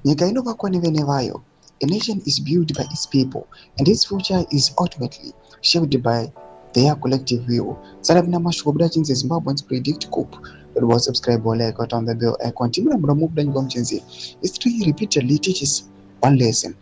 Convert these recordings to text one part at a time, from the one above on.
Nyika inovakwa nevene vayo. A nation is built by its people, and its future is ultimately shaped by their collective will. Sara vina mashuko buda chinzi Zimbabweans predict coup. But was subscribe or like on the bill. I continue to move down chinzi. History repeatedly teaches one lesson.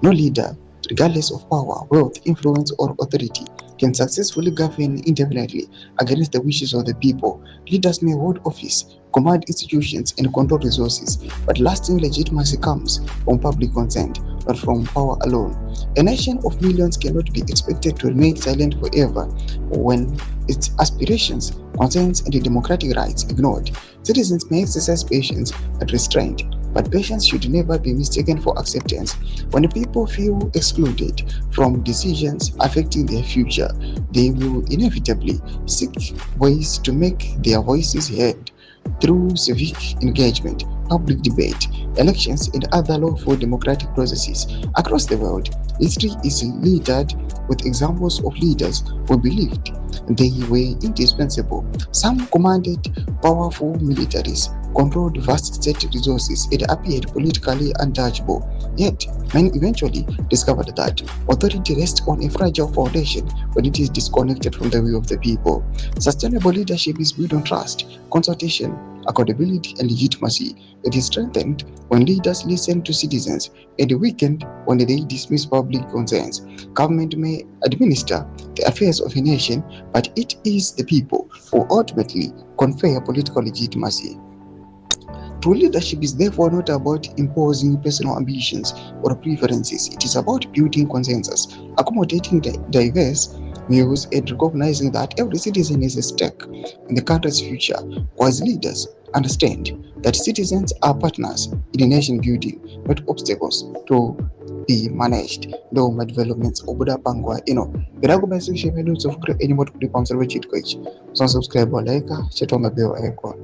No leader, regardless of power, wealth, influence, or authority, can successfully govern indefinitely against the wishes of the people. Leaders may hold office, command institutions, and control resources, but lasting legitimacy comes from public consent, not from power alone. A nation of millions cannot be expected to remain silent forever when its aspirations, concerns, and democratic rights ignored. Citizens may exercise patience and restraint, but patience should never be mistaken for acceptance. When people feel excluded from decisions affecting their future, they will inevitably seek ways to make their voices heard through civic engagement, public debate, elections, and other lawful democratic processes. Across the world, history is littered with examples of leaders who believed they were indispensable. Some commanded powerful militaries, controlled vast state resources, and appeared politically untouchable. Yet, many eventually discovered that authority rests on a fragile foundation when it is disconnected from the will of the people. Sustainable leadership is built on trust, consultation, accountability, and legitimacy. It is strengthened when leaders listen to citizens and weakened when they dismiss public concerns. Government may administer the affairs of a nation, but it is the people who ultimately confer political legitimacy. True leadership is therefore not about imposing personal ambitions or preferences. It is about building consensus, accommodating the diverse views, and recognizing that every citizen is a stake in the country's future. Wise leaders understand that citizens are partners in nation building, not obstacles to be managed. Though my developments obuda pangwa, birago section minutes of great anymore to the conservative coach. So subscribe or like, chat on the bell icon.